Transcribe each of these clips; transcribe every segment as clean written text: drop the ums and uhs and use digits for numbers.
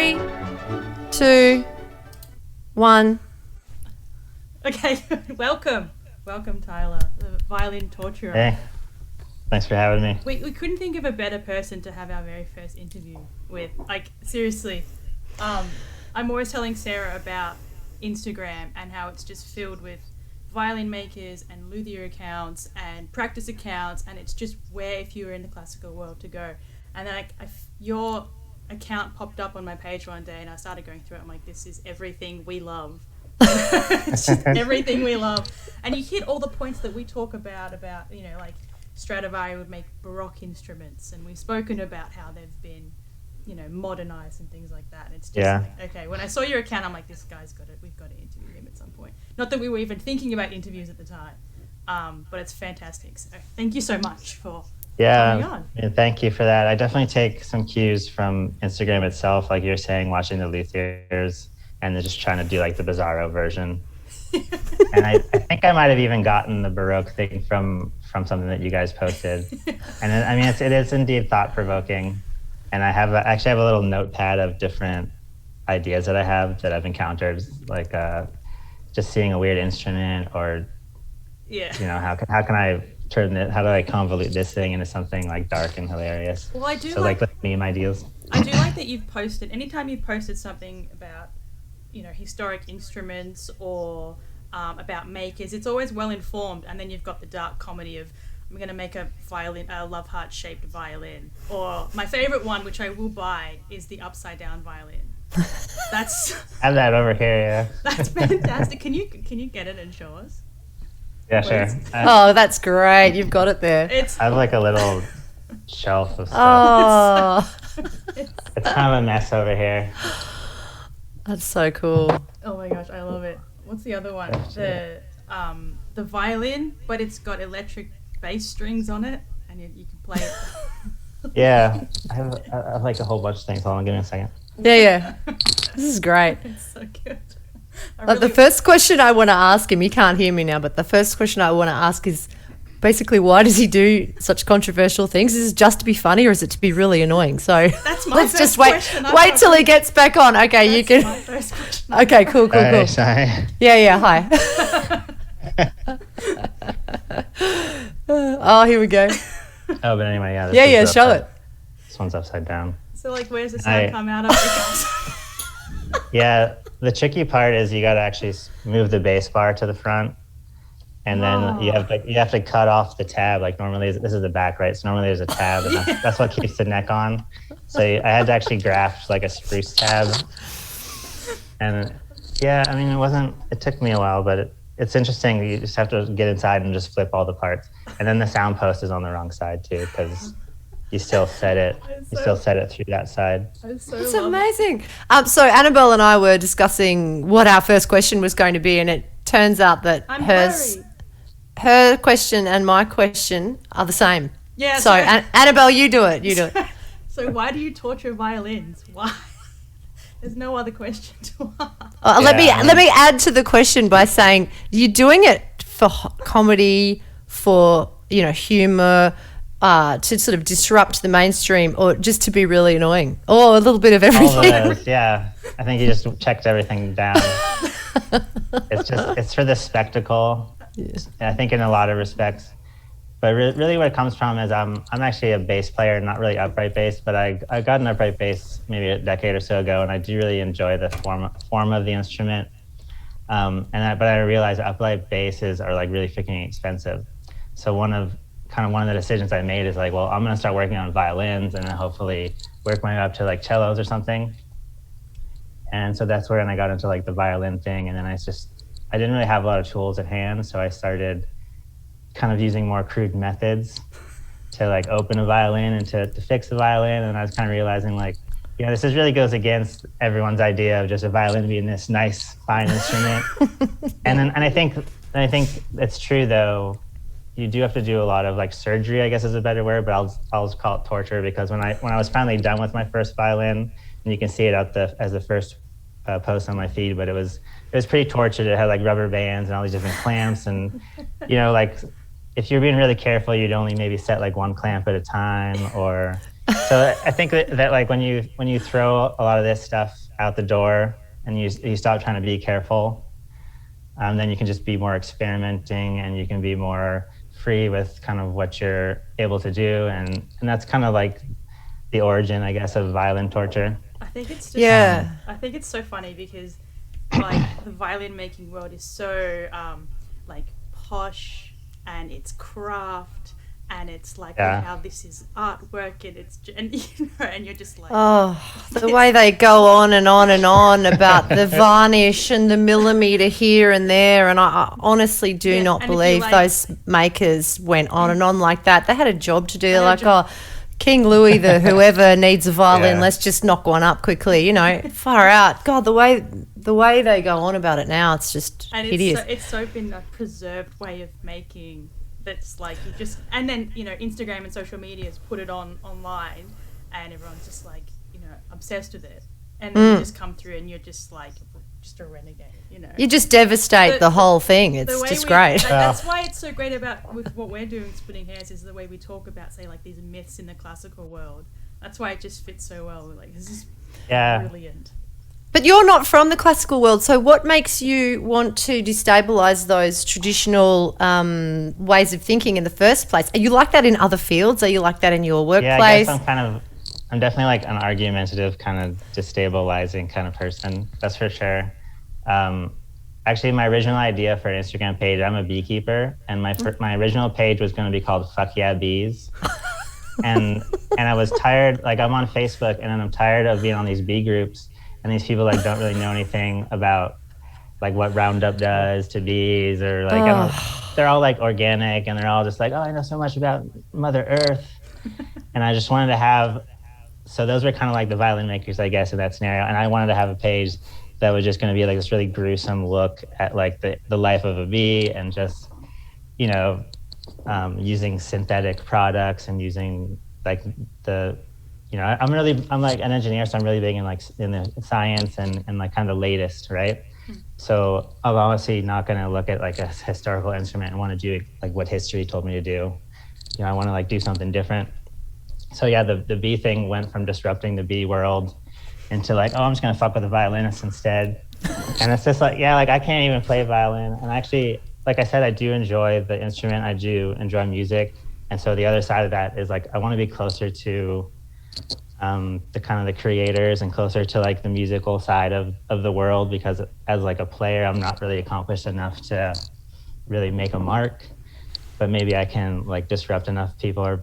3, 2, 1. Okay, welcome, Tyler, the violin torturer. Hey, thanks for having me. We couldn't think of a better person to have our very first interview with. Like, seriously, I'm always telling Sarah about Instagram and how it's just filled with violin makers and luthier accounts and practice accounts, and it's just where, if you were in the classical world, to go. And then your account popped up on my page one day, and I started going through it. I'm like, this is everything we love. It's just everything we love. And you hit all the points that we talk about, you know, like Stradivari would make Baroque instruments, and we've spoken about how they've been, you know, modernized and things like that. And it's just like, okay, when I saw your account, I'm like, this guy's got it. We've got to interview him at some point. Not that we were even thinking about interviews at the time, but it's fantastic. So thank you so much for coming on. Yeah, thank you for that. I definitely take some cues from Instagram itself, like you're saying, watching the luthiers, and they're just trying to do like the Bizarro version. And I think I might have even gotten the Baroque thing from something that you guys posted. And I mean, it is indeed thought-provoking. And I actually have a little notepad of different ideas that I have that I've encountered, like just seeing a weird instrument, or you know, how can I turn it? How do I convolute this thing into something like dark and hilarious? Well, I do like meme ideas. I do like that you've posted. Anytime you've posted something about, you know, historic instruments or about makers, it's always well informed. And then you've got the dark comedy of, I'm going to make a love heart shaped violin. Or my favorite one, which I will buy, is the upside down violin. I have that over here. Yeah, that's fantastic. Can you get it and show us? Yeah, sure. Oh, that's great. You've got it there. I have like a little shelf of stuff. Oh, it's kind of a mess over here. That's so cool. Oh my gosh, I love it. What's the other one? The violin, but it's got electric bass strings on it, and you can play it. Yeah, I have like a whole bunch of things. Hold on, give me a second. Yeah. This is great. It's so good. The first question I want to ask him, you can't hear me now, but the first question I want to ask is basically, why does he do such controversial things? Is it just to be funny, or is it to be really annoying? So that's my let's first just wait till he gets back on. Okay, that's you can. My first question. Okay, cool. Sorry. Yeah, hi. Oh, here we go. Oh, but anyway, yeah. Yeah, show it. This one's upside down. So, like, where's the sound come out of? Yeah, the tricky part is you got to actually move the bass bar to the front, and then you have to cut off the tab. Like, normally this is the back, right? So normally there's a tab, and that's what keeps the neck on. So I had to actually graft like a spruce tab, and yeah, I mean, it took me a while, but it's interesting. You just have to get inside and just flip all the parts, and then the sound post is on the wrong side too, because you still set it. You still set it through that side. It's amazing. So Annabelle and I were discussing what our first question was going to be, and it turns out that her question and my question are the same. Yeah. So Annabelle, you do it. So why do you torture violins? Why? There's no other question to ask. Let me add to the question by saying, you're doing it for comedy, for, you know, humor, to sort of disrupt the mainstream, or just to be really annoying, or a little bit of everything. All of those, yeah. I think you just checked everything down. It's for the spectacle. Yes. I think in a lot of respects. But really what it comes from is I'm actually a bass player, not really upright bass, but I got an upright bass maybe a decade or so ago, and I do really enjoy the form of the instrument. But I realized upright basses are like really freaking expensive. So one of the decisions I made is like, well, I'm gonna start working on violins and then hopefully work my way up to like cellos or something. And so that's where I got into like the violin thing, and then I didn't really have a lot of tools at hand, so I started kind of using more crude methods to like open a violin and to fix the violin. And I was kind of realizing, like, you know, this really goes against everyone's idea of just a violin being this nice, fine instrument. and I think it's true though. You do have to do a lot of like surgery, I guess is a better word, but I'll just call it torture, because when I was finally done with my first violin, and you can see it as the first post on my feed, but it was pretty tortured. It had like rubber bands and all these different clamps, and you know, like if you're being really careful, you'd only maybe set like one clamp at a time, or So I think that like when you throw a lot of this stuff out the door and you stop trying to be careful, then you can just be more experimenting and you can be more free with kind of what you're able to do, and that's kind of like the origin, I guess, of violin torture. I think it's just, I think it's so funny because like the violin making world is so like posh, and it's craft, and it's like how this is artwork, and it's and you're just like, the way they go on and on and on about the varnish and the millimeter here and there, and I honestly do not believe those makers went on and on like that. They had a job to do, like King Louis, whoever needs a violin, let's just knock one up quickly, far out. God, the way they go on about it now, it's just hideous. It's so been a preserved way of making. That's like you just, and then Instagram and social media has put it online, and everyone's just like obsessed with it, and then you just come through and you're just like just a renegade, You just devastate the whole thing. It's just great. That's why it's so great with what we're doing, Splitting Hairs, is the way we talk about, say, like these myths in the classical world. That's why it just fits so well. We're like, this is brilliant. But you're not from the classical world, so what makes you want to destabilise those traditional ways of thinking in the first place? Are you like that in other fields? Are you like that in your workplace? Yeah, I guess I'm definitely like an argumentative kind of destabilizing kind of person. That's for sure. Actually, my original idea for an Instagram page, I'm a beekeeper, and my original page was going to be called Fuck Yeah Bees. and I was tired, like I'm on Facebook, and then I'm tired of being on these bee groups. And these people like don't really know anything about like what Roundup does to bees, or like they're all like organic, and they're all just like, I know so much about Mother Earth. And I just wanted to have, so those were kind of like the violin makers, I guess, in that scenario. And I wanted to have a page that was just going to be like this really gruesome look at like the life of a bee, and just using synthetic products and using like I'm like an engineer, so I'm really big in the science and like kind of the latest, right? So I'm obviously not going to look at like a historical instrument and want to do like what history told me to do. I want to like do something different. So yeah, the bee thing went from disrupting the bee world into like, I'm just going to fuck with the violinist instead. And it's just like, like I can't even play violin. And actually, like I said, I do enjoy the instrument. I do enjoy music. And so the other side of that is like, I want to be closer to the kind of the creators and closer to like the musical side of the world, because as like a player, I'm not really accomplished enough to really make a mark, but maybe I can like disrupt enough people, or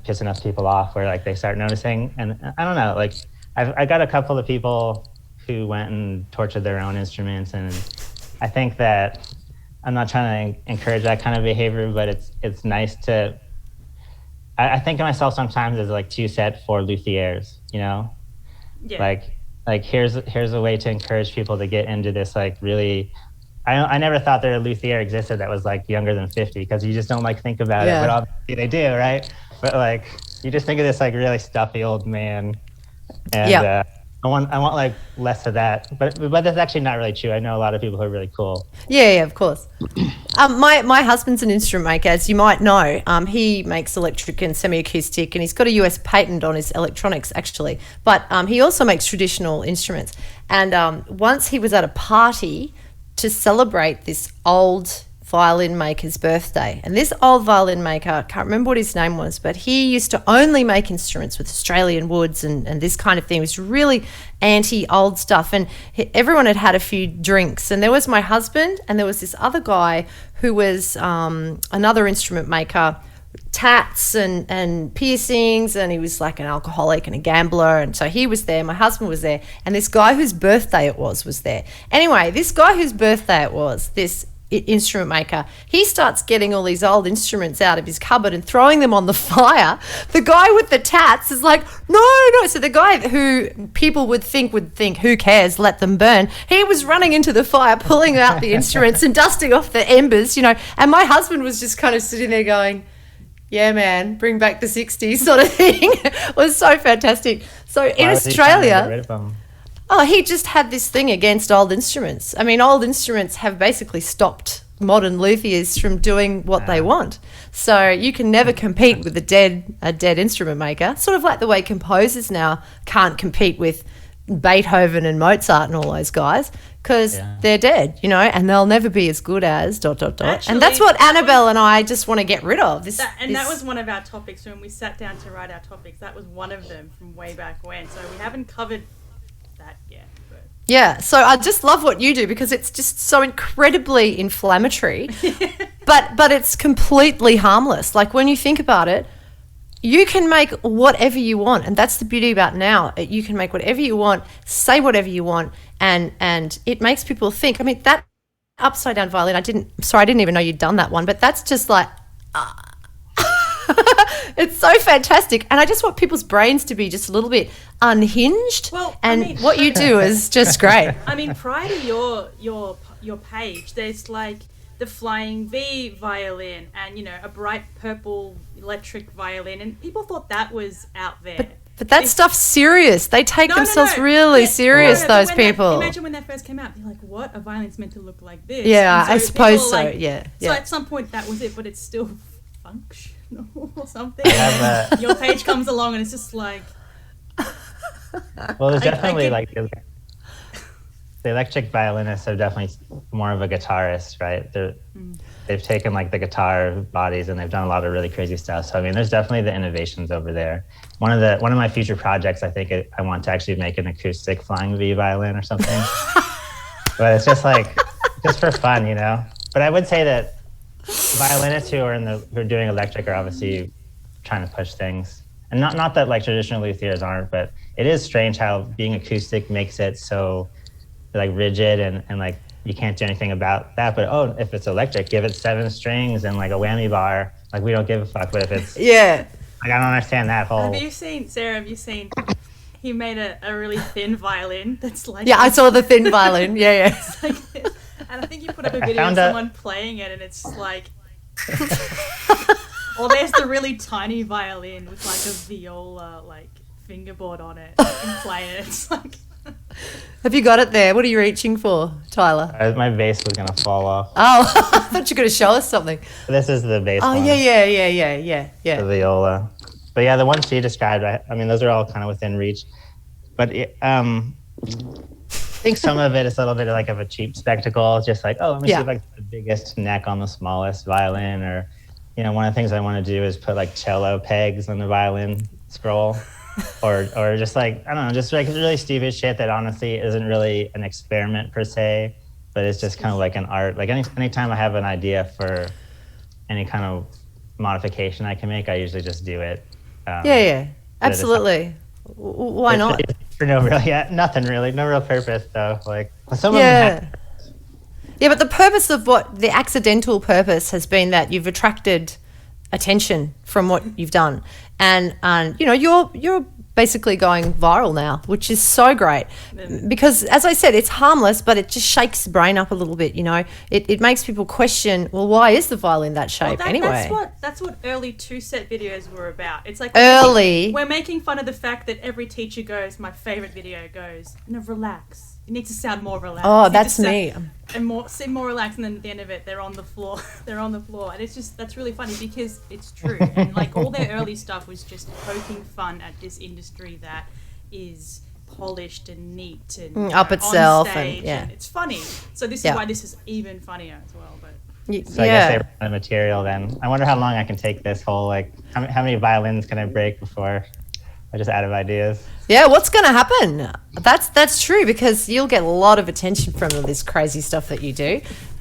piss enough people off where like they start noticing. And I don't know, like I got a couple of people who went and tortured their own instruments, and I think that I'm not trying to encourage that kind of behavior, but it's nice to, I think of myself sometimes as like too set for luthiers, like here's a way to encourage people to get into this like really, I never thought that a luthier existed that was like younger than 50, because you just don't like think about it, but obviously they do, right? But like you just think of this like really stuffy old man, and I want like less of that, but that's actually not really true. I know a lot of people who are really cool. Yeah, of course. My husband's an instrument maker, as you might know. He makes electric and semi-acoustic, and he's got a US patent on his electronics, actually. But he also makes traditional instruments. And once he was at a party to celebrate this old violin maker's birthday. And this old violin maker, I can't remember what his name was, but he used to only make instruments with Australian woods and this kind of thing. It was really anti-old stuff. And everyone had had a few drinks. And there was my husband, and there was this other guy who was another instrument maker, tats and piercings, and he was like an alcoholic and a gambler. And so he was there, my husband was there, and this guy whose birthday it was there. Anyway, this guy whose birthday it was, this instrument maker, he starts getting all these old instruments out of his cupboard and throwing them on the fire. The guy with the tats is like, no. So the guy who people would think, who cares, let them burn, he was running into the fire, pulling out the instruments and dusting off the embers, and my husband was just kind of sitting there going, yeah, man, bring back the 60s sort of thing. It was so fantastic. So in Australia, he just had this thing against old instruments. I mean, old instruments have basically stopped modern luthiers from doing what they want. So you can never compete with a dead instrument maker, sort of like the way composers now can't compete with Beethoven and Mozart and all those guys because they're dead, and they'll never be as good as ... Actually, and that's what Annabelle and I just want to get rid of. That was one of our topics when we sat down to write our topics. That was one of them from way back when. So we haven't covered that yet. But. Yeah, so I just love what you do because it's just so incredibly inflammatory, but it's completely harmless. Like when you think about it, you can make whatever you want, and that's the beauty about now. You can make whatever you want, say whatever you want, and it makes people think. I mean, that upside down violin, I didn't even know you'd done that one, but that's just like, it's so fantastic. And I just want people's brains to be just a little bit unhinged. Well, what you do is just great. I mean, prior to your page, there's like the Flying V violin and, a bright purple electric violin, and people thought that was out there. But that stuff's serious. They take themselves really serious, those people. Imagine when that first came out, you're like, what? A violin's meant to look like this? Yeah, I suppose so, yeah. So at some point that was it, but it's still functional or something. Your page comes along and it's just like... Well, there's definitely the electric violinists are definitely more of a guitarist, right? They've taken like the guitar bodies and they've done a lot of really crazy stuff. So I mean, there's definitely the innovations over there. One of my future projects, I think I want to actually make an acoustic Flying V violin or something. But it's just for fun, But I would say that violinists who are doing electric are obviously trying to push things. And not that like traditional luthiers aren't, but it is strange how being acoustic makes it so like rigid and like you can't do anything about that. But if it's electric, give it 7 strings and like a whammy bar. Like we don't give a fuck. But if it's like I don't understand that whole. Sarah? Have you seen? He made a really thin violin that's like. Yeah, I saw the thin violin. Yeah. It's like this. And I think you put up a video of someone playing it, and it's like. Or there's the really tiny violin with like a viola like fingerboard on it. You can play it. It's like. Have you got it there? What are you reaching for, Tyler? My bass was going to fall off. Oh, I thought you were going to show us something. This is the bass one. Oh, yeah. The viola. But yeah, the ones she described, I mean, those are all kind of within reach. But I think some of it is a little bit like of a cheap spectacle. It's just like, let me see if I can put the biggest neck on the smallest violin. Or, one of the things I want to do is put like cello pegs on the violin scroll. or just like, I don't know, just like really stupid shit that honestly isn't really an experiment per se, but it's just kind of like an art. Like anytime I have an idea for any kind of modification I can make, I usually just do it. Absolutely. Why not? For nothing really, no real purpose though. Like some of them but the purpose of the accidental purpose has been that you've attracted attention from what you've done, and you're basically going viral now, which is so great because, as I said, it's harmless, but it just shakes the brain up a little bit. It makes people question, well, why is the violin that shape anyway? That's what early 2-set videos were about. It's like we're making fun of the fact that every teacher goes, my favorite video goes, relax. It needs to sound more relaxed. Oh, that's me. And seem more relaxed, and then at the end of it, they're on the floor. And it's just, that's really funny because it's true. And like all their early stuff was just poking fun at this industry that is polished and neat and up itself, on stage, and it's funny. So this is why this is even funnier as well. But so I guess they run out of material then. I wonder how long I can take this whole how many violins can I break before I just out of ideas. Yeah, what's going to happen? That's true because you'll get a lot of attention from all this crazy stuff that you do.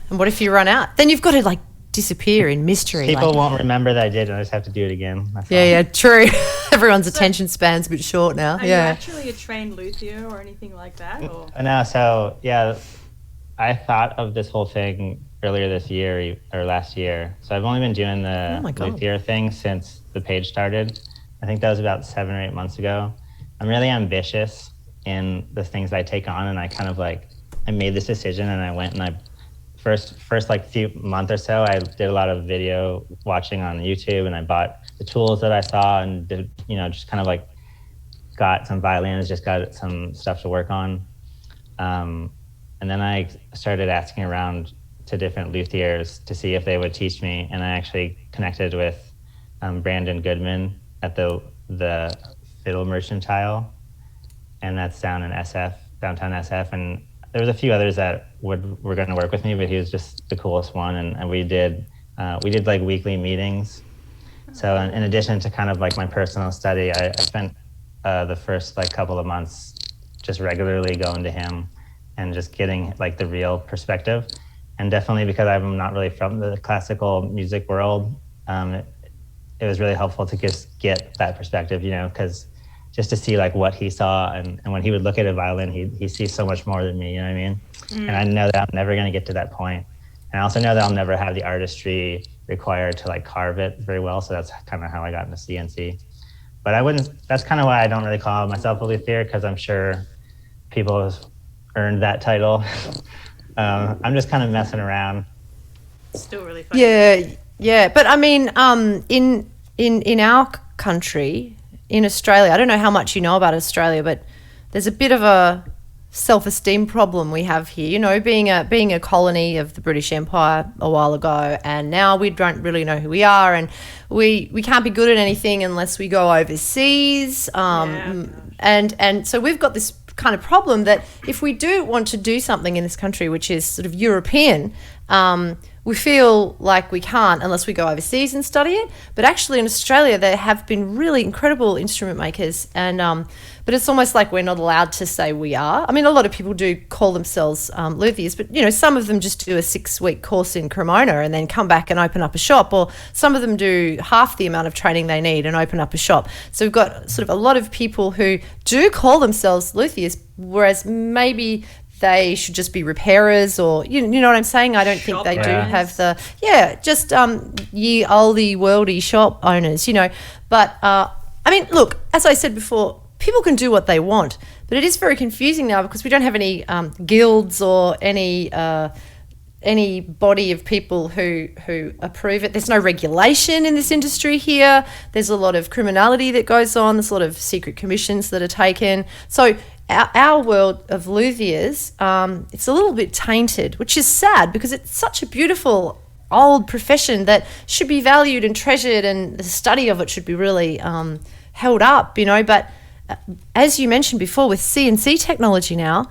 And what if you run out? Then you've got to disappear in mystery. People won't remember that I did, and I just have to do it again. Yeah, true. Everyone's attention span's a bit short now. Are you actually a trained luthier or anything like that? Or? No, so I thought of this whole thing earlier this year or last year. So I've only been doing the luthier thing since the page started. I think that was about 7 or 8 months ago. I'm really ambitious in the things I take on, and I kind of I made this decision, and I went and I first few month or so, I did a lot of video watching on YouTube, and I bought the tools that I saw and did, just kind of got some violins, just got some stuff to work on. And then I started asking around to different luthiers to see if they would teach me, and I actually connected with Brandon Goodman at the Fiddle Merchantile, and that's down in downtown SF, and there was a few others that were going to work with me, but he was just the coolest one, and we did like weekly meetings. So in addition to kind of like my personal study, I spent the first like couple of months just regularly going to him and just getting like the real perspective. And definitely because I'm not really from the classical music world, it was really helpful to just get that perspective, because just to see like what he saw, and when he would look at a violin, he sees so much more than me, you know what I mean? And I know that I'm never going to get to that point. And I also know that I'll never have the artistry required to like carve it very well. So that's kind of how I got into CNC. But that's kind of why I don't really call myself a luthier, because I'm sure people have earned that title. I'm just kind of messing around. Still really fun. Yeah. But I mean, in our country, in Australia, I don't know how much you know about Australia, but there's a bit of a self-esteem problem we have here, being a colony of the British Empire a while ago, and now we don't really know who we are, and we can't be good at anything unless we go overseas, and so we've got this kind of problem that if we do want to do something in this country which is sort of European, we feel like we can't unless we go overseas and study it. But actually in Australia there have been really incredible instrument makers, and but it's almost like we're not allowed to say we are. I mean, a lot of people do call themselves luthiers, but some of them just do a 6-week course in Cremona and then come back and open up a shop, or some of them do half the amount of training they need and open up a shop. So we've got sort of a lot of people who do call themselves luthiers, whereas maybe they should just be repairers, or you know what I'm saying? I don't think they do have the ye oldie worldy shop owners, But I mean, look, as I said before, people can do what they want, but it is very confusing now because we don't have any guilds or any body of people who approve it. There's no regulation in this industry here. There's a lot of criminality that goes on. There's a lot of secret commissions that are taken. So our world of luthiers, it's a little bit tainted, which is sad because it's such a beautiful old profession that should be valued and treasured, and the study of it should be really held up, But as you mentioned before, with CNC technology now,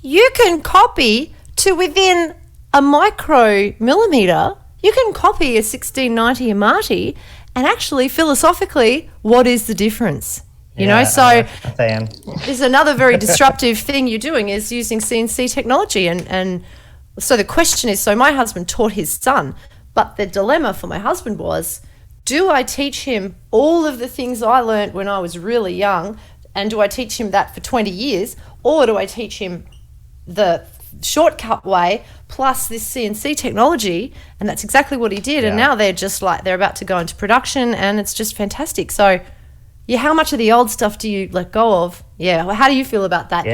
you can copy to within a micromillimeter. You can copy a 1690 Amati, and actually philosophically, what is the difference? So there's another very disruptive thing you're doing is using CNC technology. And so the question is, so my husband taught his son, but the dilemma for my husband was, do I teach him all of the things I learned when I was really young, and do I teach him that for 20 years, or do I teach him the shortcut way plus this CNC technology? And that's exactly what he did. Yeah. And now they're just like, they're about to go into production, and it's just fantastic. So how much of the old stuff do you let go of? How do you feel about that?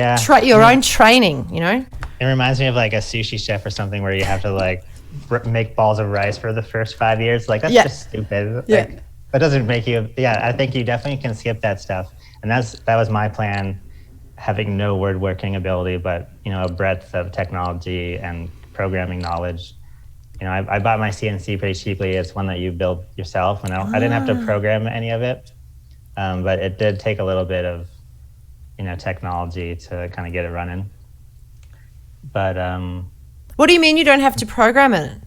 Your own training, It reminds me of like a sushi chef or something where you have to like make balls of rice for the first 5 years. Like that's just stupid. Like, that doesn't make you. I think you definitely can skip that stuff. And that was my plan, having no woodworking ability, but a breadth of technology and programming knowledge. I bought my CNC pretty cheaply. It's one that you build yourself, and I didn't have to program any of it, but it did take a little bit of technology to kind of get it running. But what do you mean you don't have to program it?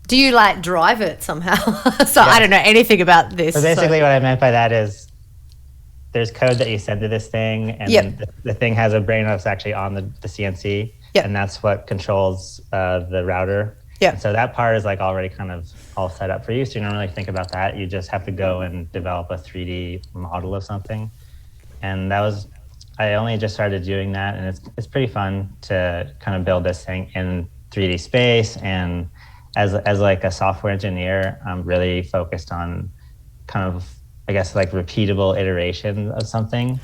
Do you like drive it somehow? I don't know anything about this. So basically what I meant by that is there's code that you send to this thing, and the thing has a brain that's actually on the CNC, and that's what controls the router. And so that part is like already kind of all set up for you, so you don't really think about that. You just have to go and develop a 3D model of something. And I only just started doing that, and it's pretty fun to kind of build this thing in 3D space. And as like a software engineer, I'm really focused on kind of, I guess, like repeatable iteration of something.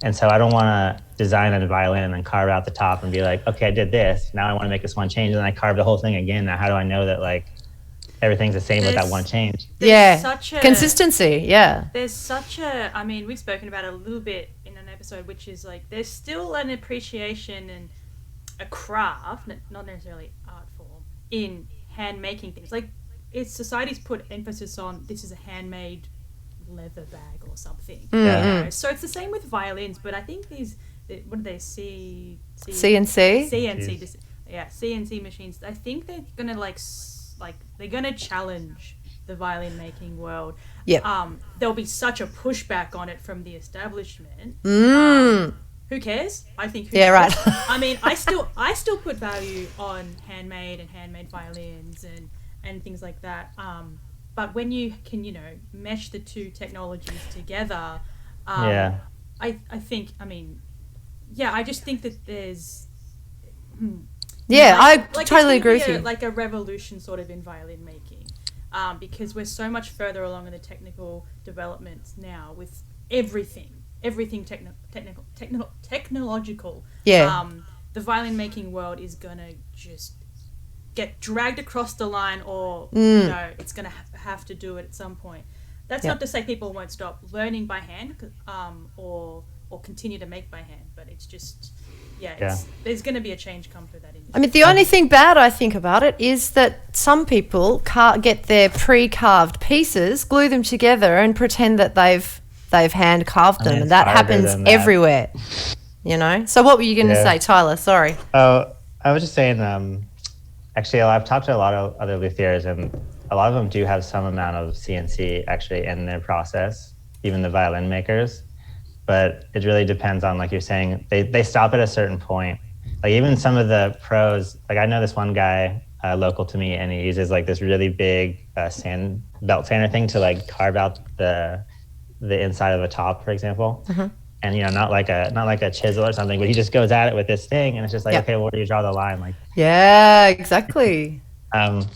And so I don't want to design a violin and then carve out the top and be like, okay, I did this. Now I want to make this one change, and then I carve the whole thing again. Now how do I know that like everything's the same with that one change? Consistency. There's such a, I mean, we've spoken about it a little bit in an episode, which is like there's still an appreciation and a craft, not necessarily art form, in hand making things. Like, it's society's put emphasis on this is a handmade leather bag or something. You know? So it's the same with violins, but I think what are they, CNC? CNC machines. I think they're gonna they're gonna challenge the violin making world. Yep. There'll be such a pushback on it from the establishment. Who cares? I think. Who cares? Right. I mean, I still put value on handmade violins and things like that. But when you can, mesh the two technologies together, I think. I mean, I just think that there's. I totally agree with you. Like a revolution sort of in violin making, because we're so much further along in the technical developments now with everything technological. Yeah. The violin making world is gonna just get dragged across the line, or it's gonna have to do it at some point. That's not to say people won't stop learning by hand, or continue to make by hand, but it's just. There's going to be a change come through that industry. I mean, the only thing bad I think about it is that some people get their pre-carved pieces, glue them together, and pretend that they've hand carved them, and that happens everywhere. So what were you going to say, Tyler? Sorry. Oh, I was just saying. Actually, I've talked to a lot of other luthiers, and a lot of them do have some amount of CNC actually in their process, even the violin makers. But it really depends on, like you're saying, they stop at a certain point. Like even some of the pros, like I know this one guy local to me, and he uses like this really big belt sander thing to like carve out the inside of a top, for example. And not like a chisel or something, but he just goes at it with this thing, and it's just like, okay, well, where do you draw the line? Like, yeah, exactly. But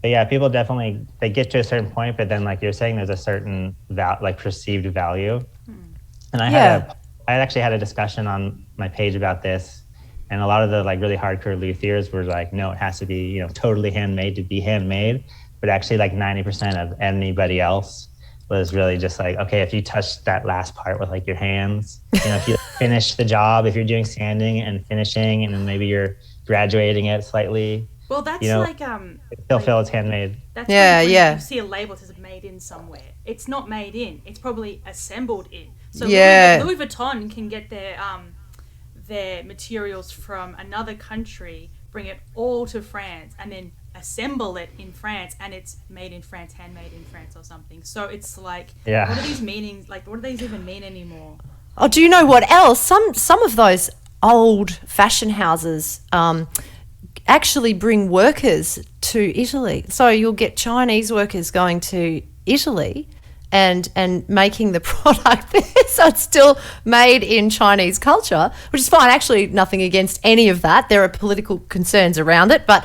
yeah, people definitely, they get to a certain point, but then like you're saying, there's a certain perceived value. And I actually had a discussion on my page about this, and a lot of the like really hardcore luthiers were like, no, it has to be totally handmade to be handmade. But actually, like 90% of anybody else was really just like, okay, if you touch that last part with like your hands, if you finish the job, if you're doing sanding and finishing, and then maybe you're graduating it slightly. Well, that's it still feels handmade. That's when you see a label that says made in somewhere. It's not made in. It's probably assembled in. So Louis Vuitton can get their materials from another country, bring it all to France, and then assemble it in France, and it's made in France, handmade in France or something. So it's like, what are these meanings? Like, what do these even mean anymore? Oh, do you know what else? Some of those old fashion houses actually bring workers to Italy. So you'll get Chinese workers going to Italy and making the product there. So it's still made in Chinese culture, which is fine. Actually, nothing against any of that. There are political concerns around it, but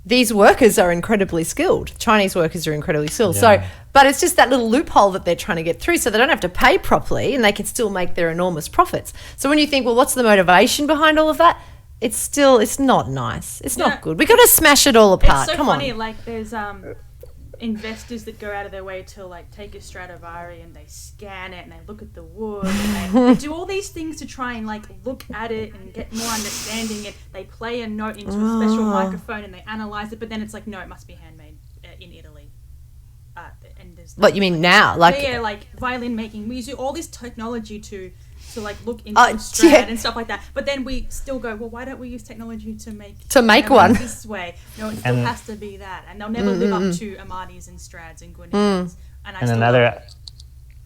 these workers are incredibly skilled. Chinese workers are incredibly skilled. Yeah. So, but it's just that little loophole that they're trying to get through, so they don't have to pay properly and they can still make their enormous profits. So when you think, well, what's the motivation behind all of that? It's not nice. It's not good. We got to smash it all apart. It's so Come funny. on. Like there's investors that go out of their way to like take a Stradivari and they scan it and they look at the wood and they do all these things to try and like look at it and get more understanding it. They play a note into a special microphone and they analyze it, but then it's like, no, it must be handmade in Italy. And there's What you mean now? Like like violin making. We use all this technology to like look into Strad and stuff like that. But then we still go, well, why don't we use technology to make one this way? No, it still has to be that, and they'll never live up to Amadis and Strads and Guarnieri's. And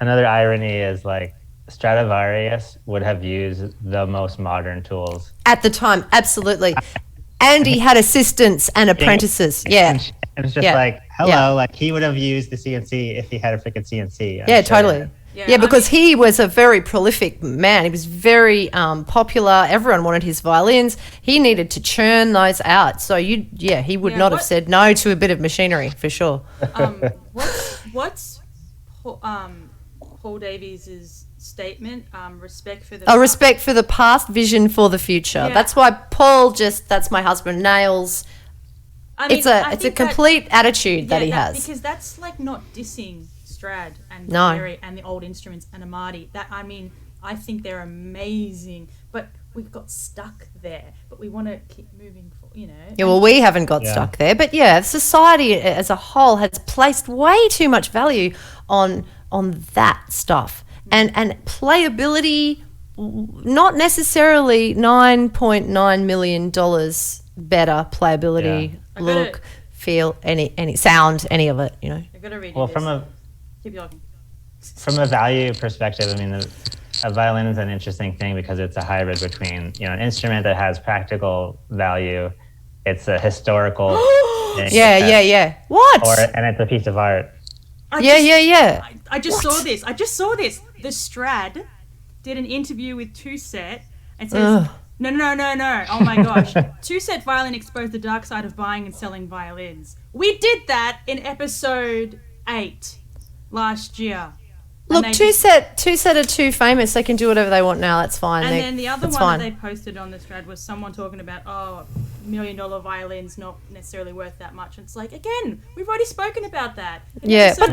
another irony is like Stradivarius would have used the most modern tools at the time, absolutely. And he had assistants and apprentices. Yeah. And it's just like, hello, like he would have used the CNC if he had a freaking CNC. Totally. Yeah, because he was a very prolific man. He was very popular. Everyone wanted his violins. He needed to churn those out. So he would not have said no to a bit of machinery for sure. What's Paul Davies's statement? Respect for the respect for the past, vision for the future. Yeah. That's why Paul that's my husband, nails. I mean, it's a complete attitude that he has. Because that's like not dissing Strad and and the old instruments and Amati. That I think they're amazing. But we've got stuck there, but we want to keep moving forward, you know. Yeah, well, we haven't got stuck there, but yeah, society as a whole has placed way too much value on that stuff, and playability, not necessarily $9.9 million better playability, look, feel, any sound, any of it, you know. I gotta read. Well, keep talking. From a value perspective, I mean, a violin is an interesting thing because it's a hybrid between, you know, an instrument that has practical value, it's a historical thing. Yeah. What? And it's a piece of art. I just saw this. The Strad did an interview with Two Set and says, no. Oh my gosh. Two Set Violin exposed the dark side of buying and selling violins. We did that in episode 8 last year. Look, Two Set are too famous. They can do whatever they want now. That's fine. And then the other one that they posted on the Strad was someone talking about, $1 million violins not necessarily worth that much. And it's like, again, we've already spoken about that. Yeah, but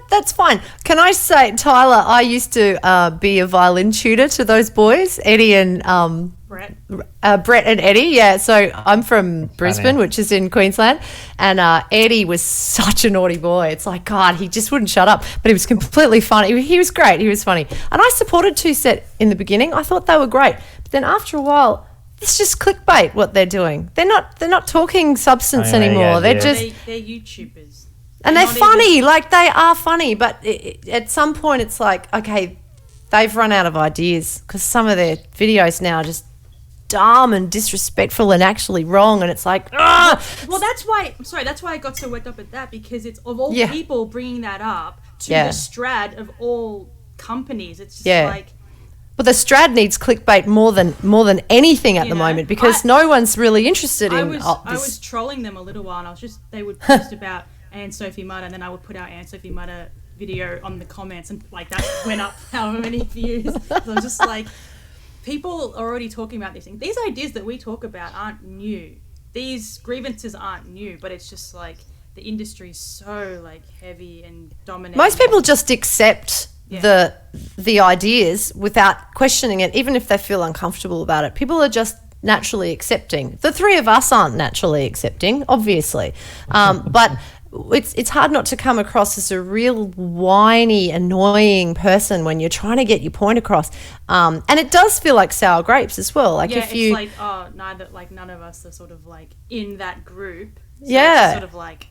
that's fine. Can I say, Tyler, I used to be a violin tutor to those boys, Eddie and Brett and Eddie. Yeah, so I'm from Brisbane, which is in Queensland, and Eddie was such a naughty boy. It's like, God, he just wouldn't shut up, but he was completely funny. He was great. He was funny, and I supported Two Set in the beginning. I thought they were great, but then after a while, it's just clickbait. What they're doing, they're not talking substance anymore. They're YouTubers, and they're funny. Like, they are funny, but at some point, it's like, okay, they've run out of ideas because some of their videos now are just dumb and disrespectful and actually wrong, and it's like, well, that's why I got so worked up at that, because it's of all people bringing that up to the Strad of all companies. It's just like, but the Strad needs clickbait more than anything at the moment, because no one's really interested in this. I was trolling them a little while, and they would post about Anne Sophie Mutter, and then I would put out Anne Sophie Mutter video on the comments, and like that went up however many views. So I'm just like, people are already talking about these things. These ideas that we talk about aren't new. These grievances aren't new, but it's just like the industry's so like heavy and dominating. Most people just accept the ideas without questioning it, even if they feel uncomfortable about it. People are just naturally accepting. The three of us aren't naturally accepting, obviously, but it's hard not to come across as a real whiny, annoying person when you're trying to get your point across. And it does feel like sour grapes as well. Like, if you, it's like, none of us are sort of like in that group. So it's sort of like,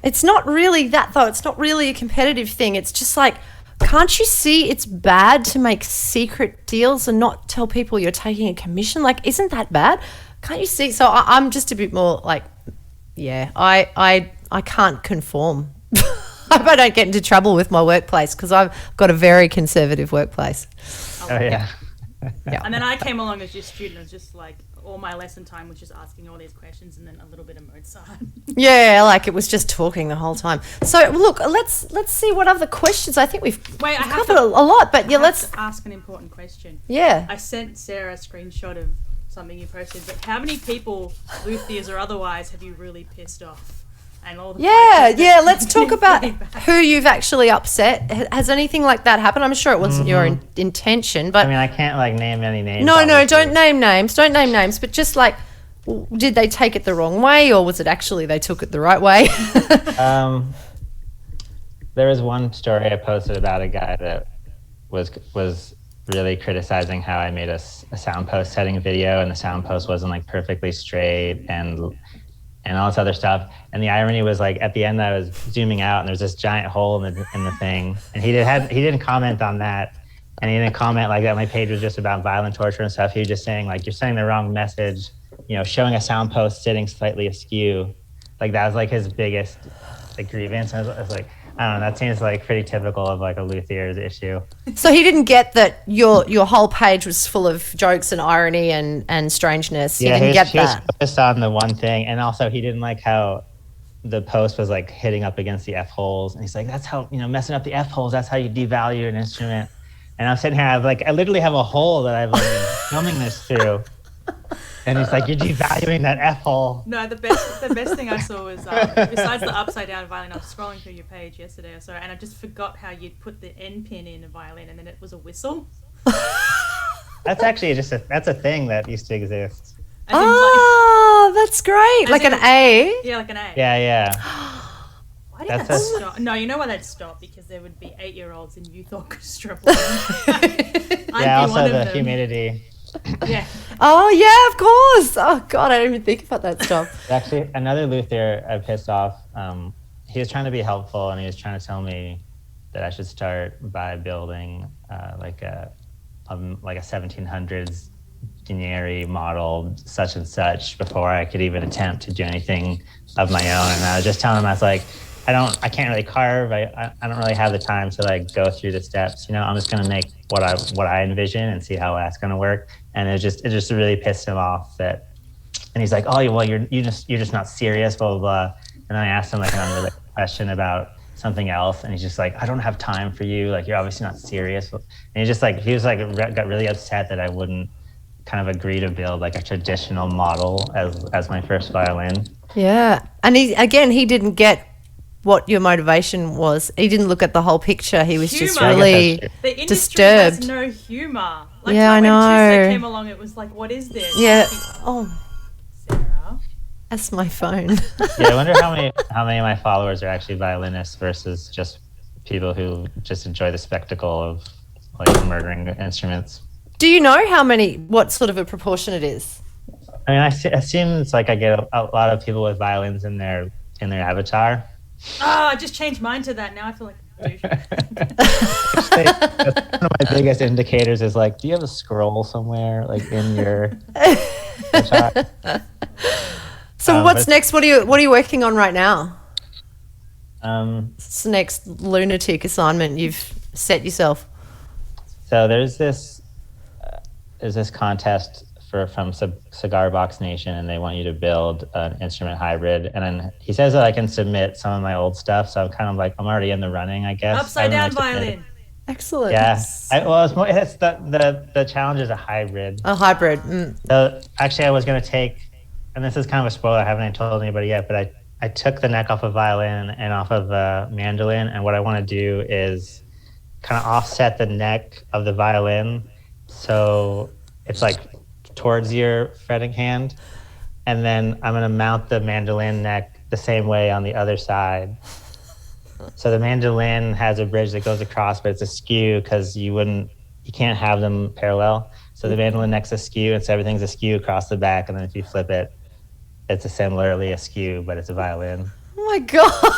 it's not really that though. It's not really a competitive thing. It's just like, can't you see it's bad to make secret deals and not tell people you're taking a commission? Like, isn't that bad? Can't you see? So I'm just a bit more like, I can't conform. I hope I don't get into trouble with my workplace, because I've got a very conservative workplace. Yeah. And then I came along as your student. It was just like, all my lesson time was just asking all these questions and then a little bit of Mozart. Like, it was just talking the whole time. So look, let's see what other questions. I think we've covered a lot, but let's ask an important question. Yeah. I sent Sarah a screenshot of something you posted, but how many people, luthiers or otherwise, have you really pissed off? And all the let's talk about who you've actually upset. Has anything like that happened? I'm sure it wasn't your intention, but I mean, I can't like name any names. No, don't name names, but just like, did they take it the wrong way, or was it actually they took it the right way? There was one story I posted about a guy that was really criticizing how I made a sound post setting video, and the sound post wasn't like perfectly straight and all this other stuff. And the irony was, like, at the end I was zooming out and there's this giant hole in the thing, and he didn't comment on that, and he didn't comment like that my page was just about violent torture and stuff. He was just saying, like, you're sending the wrong message, you know, showing a sound post sitting slightly askew. Like, that was like his biggest like grievance. And I was like, I don't know, that seems like pretty typical of like a luthier's issue. So he didn't get that your whole page was full of jokes and irony and strangeness. He didn't get that. He was focused on the one thing, and also he didn't like how the post was like hitting up against the F holes, and he's like, that's how, you know, messing up the F holes, that's how you devalue an instrument. And I'm sitting here, I literally have a hole that I've been filming this through. And he's like, you're devaluing that F hole. No, the best thing I saw was, besides the upside down violin, I was scrolling through your page yesterday or so, and I just forgot how you'd put the end pin in a violin and then it was a whistle. That's actually that's a thing that used to exist. As in, Oh, that's great. Like an A. Yeah, like an A. Yeah. Why did That's that a- stop? No, you know why that stopped? Because there would be 8-year-olds in youth orchestra playing. I'd Yeah, be one also of the them. humidity. Yeah. Oh, yeah, of course. Oh, God, I didn't even think about that stuff. Actually, another luthier I pissed off. He was trying to be helpful, and he was trying to tell me that I should start by building like a 1700s Guarneri model, such and such, before I could even attempt to do anything of my own. And I was just telling him, I was like, I can't really carve. I don't really have the time to like go through the steps. I'm just gonna make what I envision and see how that's gonna work. And it just really pissed him off that. And he's like, oh, well, you're just not serious, blah blah blah. And then I asked him like an unrelated question about something else, and he's just like, I don't have time for you. Like, you're obviously not serious. And he got really upset that I wouldn't kind of agree to build like a traditional model as my first violin. Yeah. And he didn't get what your motivation was. He didn't look at the whole picture. He was just Humor. really The industry disturbed. has no humor. Like, Yeah, I when Tuesday know. came along, it was like, what is this? Yeah. Oh, Sarah. that's my phone. Yeah, I wonder how many of my followers are actually violinists versus just people who just enjoy the spectacle of like murdering instruments. Do you know what sort of a proportion it is? I mean, it seems like I get a lot of people with violins in their avatar. Oh, I just changed mine to that. Now I feel like a douche. That's one of my biggest indicators is like, do you have a scroll somewhere like in your avatar? So what's next? What are you working on right now? What's the next lunatic assignment you've set yourself? So there's this contest from Cigar Box Nation, and they want you to build an instrument hybrid. And then he says that I can submit some of my old stuff, so I'm kind of like, I'm already in the running, I guess. Upside down violin. Excellent. Yeah. It's the challenge is a hybrid. A hybrid. Mm. So actually, I was going to take, and this is kind of a spoiler, I haven't told anybody yet, but I took the neck off a violin and off of a mandolin, and what I want to do is kind of offset the neck of the violin so it's like towards your fretting hand, and then I'm going to mount the mandolin neck the same way on the other side. So the mandolin has a bridge that goes across, but it's askew because you can't have them parallel. So the mandolin neck's askew, and so everything's askew across the back, and then if you flip it, it's similarly askew, but it's a violin. Oh my God.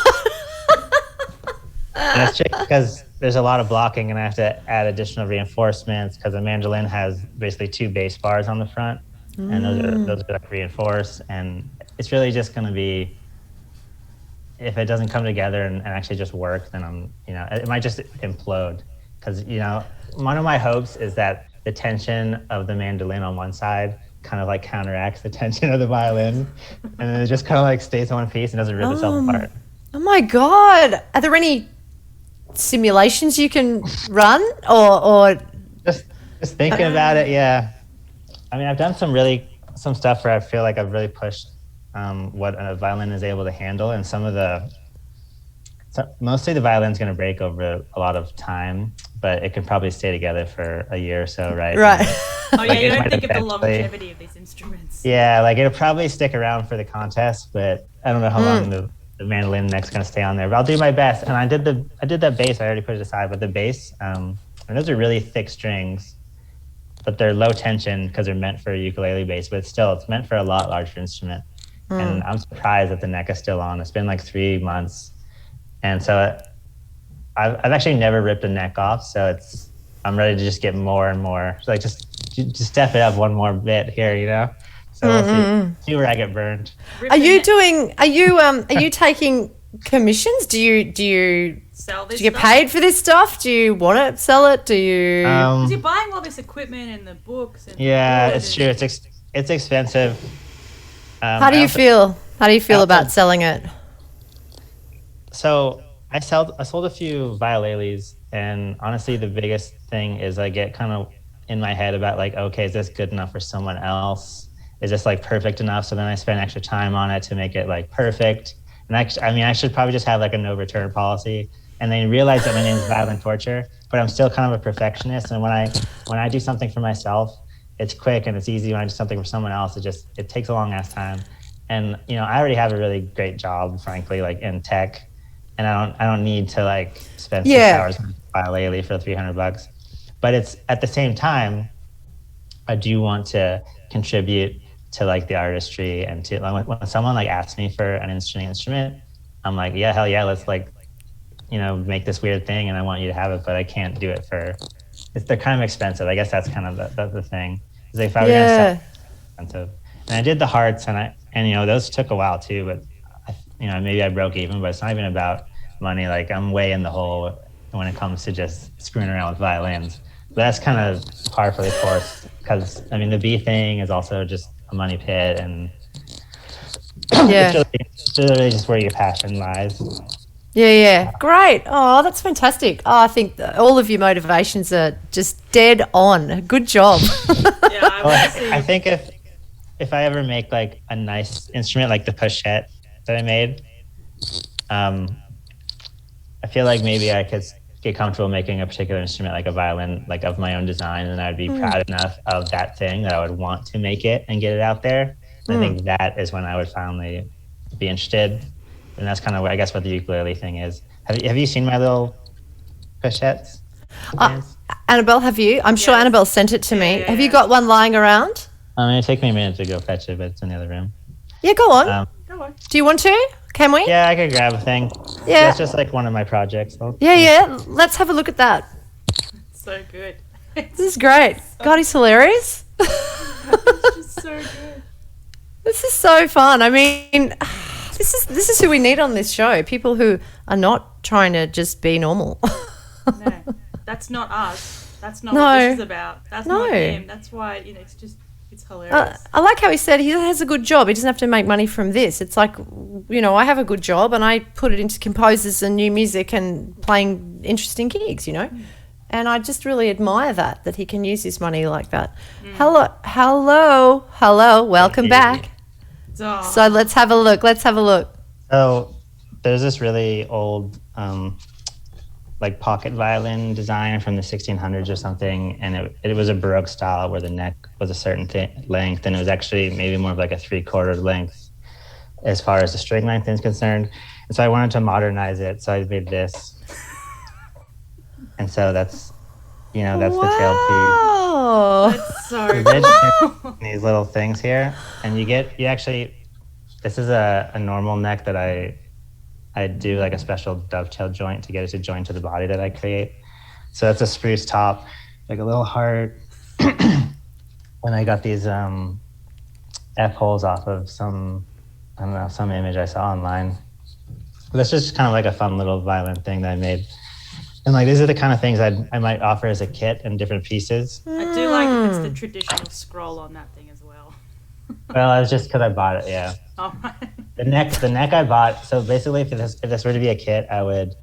And it's tricky because there's a lot of blocking, and I have to add additional reinforcements because the mandolin has basically 2 bass bars on the front, and those are like reinforced. And it's really just going to be, if it doesn't come together and actually just work, then it might just implode. Because one of my hopes is that the tension of the mandolin on one side kind of like counteracts the tension of the violin, and then it just kind of like stays in one piece and doesn't rip itself apart. Oh my God. Are there any simulations you can run or just thinking about it? Yeah, I mean, I've done some stuff where I feel like I've really pushed what a violin is able to handle, and mostly the violin's going to break over a lot of time, but it can probably stay together for a year or so, right? Oh yeah, you don't might think of the eventually- longevity of these instruments. Yeah, like it'll probably stick around for the contest, but I don't know how long the mandolin neck's going to stay on there. But I'll do my best. And I did that bass. I already put it aside, but the bass, and those are really thick strings, but they're low tension because they're meant for a ukulele bass. But it's meant for a lot larger instrument. And I'm surprised that the neck is still on. It's been like 3 months, and so I've actually never ripped a neck off. So I'm ready to just get more and more. Like just step it up one more bit here, So we'll see where I get burned. are you taking commissions? Do you Sell this do you get stuff? paid for this stuff? Do you want to sell it? Do you Because you're buying all this equipment and the books. And Yeah, the it's true. It's expensive. How do you feel? How do you feel about selling it? So I sold a few violeles, and honestly, the biggest thing is I get kind of in my head about like, okay, is this good enough for someone else? Is this like perfect enough? So then I spend extra time on it to make it like perfect. And I should probably just have like a no return policy. And then realize that my name is Violin Torture, but I'm still kind of a perfectionist. And when I do something for myself, it's quick and it's easy. When I do something for someone else, it takes a long ass time. And I already have a really great job, frankly, like in tech, and I don't need to like spend 6 hours on ukulele for $300. But it's at the same time, I do want to contribute to like the artistry, and to like, when someone like asks me for an instrument, I'm like, yeah, hell yeah, let's like make this weird thing, and I want you to have it, but I can't do it they're kind of expensive. I guess that's kind of the thing. Is if I were gonna sell, expensive. And I did the hearts, and those took a while too, but maybe I broke even, but it's not even about money. Like I'm way in the hole when it comes to just screwing around with violins. But that's kind of par for the course, because the bee thing is also just a money pit, and it's really just where your passion lies. Yeah. Great. Oh, that's fantastic. Oh, I think all of your motivations are just dead on. Good job. I think if I ever make like a nice instrument like the pochette that I made, I feel like maybe I could get comfortable making a particular instrument like a violin, like of my own design, and I'd be proud enough of that thing that I would want to make it and get it out there. I think that is when I would finally be interested. And that's kind of what the ukulele thing is. Have you seen my little pochettes? Annabelle, have you? I'm sure Annabelle sent it to me. Have you got one lying around? It'd take me a minute to go fetch it, but it's in the other room. Yeah, go on. Do you want to? Can we? Yeah, I could grab a thing. Yeah. That's just like one of my projects. Let's have a look at that. So good. This is great. God, he's hilarious. It's just so good. This is so fun. This is who we need on this show. People who are not trying to just be normal. No, that's not us. That's not what this is about. That's not him. That's why, it's hilarious. I like how he said he has a good job. He doesn't have to make money from this. It's like, I have a good job and I put it into composers and new music and playing interesting gigs, And I just really admire that he can use his money like that. Hello. Welcome back. So let's have a look. So there's this really old like pocket violin design from the 1600s or something, and it was a Baroque style where the neck was a certain length, and it was actually maybe more of like a 3/4 length as far as the string length is concerned. And so I wanted to modernize it, so I made this. And so that's the tailpiece. That's so cool. These little things here, and this is a normal neck that I do like a special dovetail joint to get it to join to the body that I create. So that's a spruce top, like a little heart. And I got these F-holes off of some image I saw online. But that's just kind of like a fun little violin thing that I made. And like these are the kind of things I might offer as a kit in different pieces. I do like if it's the traditional scroll on that thing as well. Well, it was just because I bought it, yeah. Oh, right. The neck I bought. So basically, if this were to be a kit, I would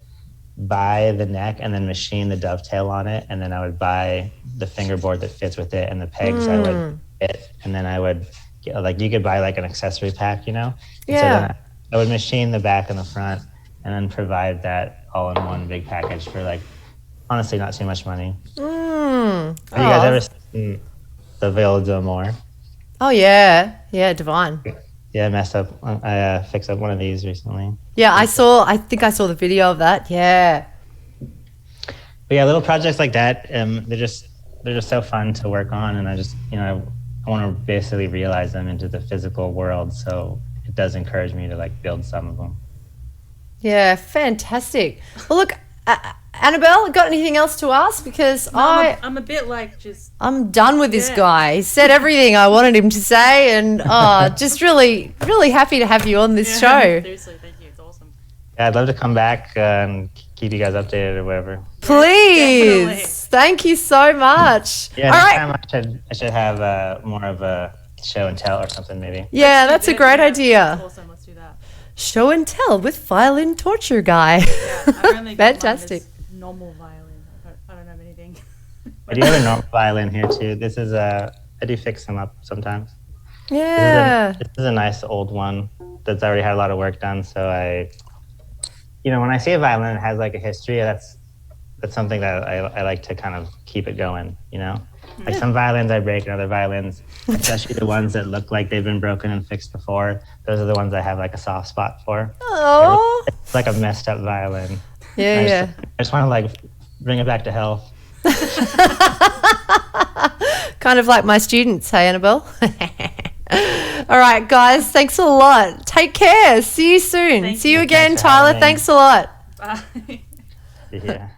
buy the neck and then machine the dovetail on it, and then I would buy the fingerboard that fits with it and the pegs I would fit, and then I would get, you could buy like an accessory pack, Yeah. So then I would machine the back and the front, and then provide that all in one big package for honestly not too much money. Have you guys ever seen the Veil d'Amour? Oh yeah, divine. Yeah, I fixed up one of these recently. Yeah, I think I saw the video of that. Yeah. But yeah, little projects like that, they're just so fun to work on, and I just I want to basically realize them into the physical world. So it does encourage me to build some of them. Yeah, fantastic. Well, look, Annabelle, got anything else to ask? Because I'm a bit I'm done with this guy. He said everything I wanted him to say, and just really, really happy to have you on this show. Seriously, thank you. It's awesome. Yeah, I'd love to come back and keep you guys updated or whatever. Please. Definitely. Thank you so much. Yeah, all next right. time I should have more of a show and tell or something maybe. Yeah, that's a great idea. That's awesome. Let's do that. Show and tell with Violin Torture Guy. Yeah, I've only got Fantastic. normal violin. I don't have anything. I do have a normal violin here too. This is I do fix them up sometimes. Yeah. This is a nice old one that's already had a lot of work done. So when I see a violin that has a history, that's something that I like to kind of keep it going, you know? Like some violins I break and other violins, especially the ones that look like they've been broken and fixed before, those are the ones I have like a soft spot for. Oh. It's like a messed up violin. Yeah. I just want to like bring it back to health. Kind of like my students, hey, Annabelle? All right, guys, thanks a lot. Take care. See you soon. Thank See you you. again, Thanks for Tyler. having me. Thanks a lot. Bye. Yeah.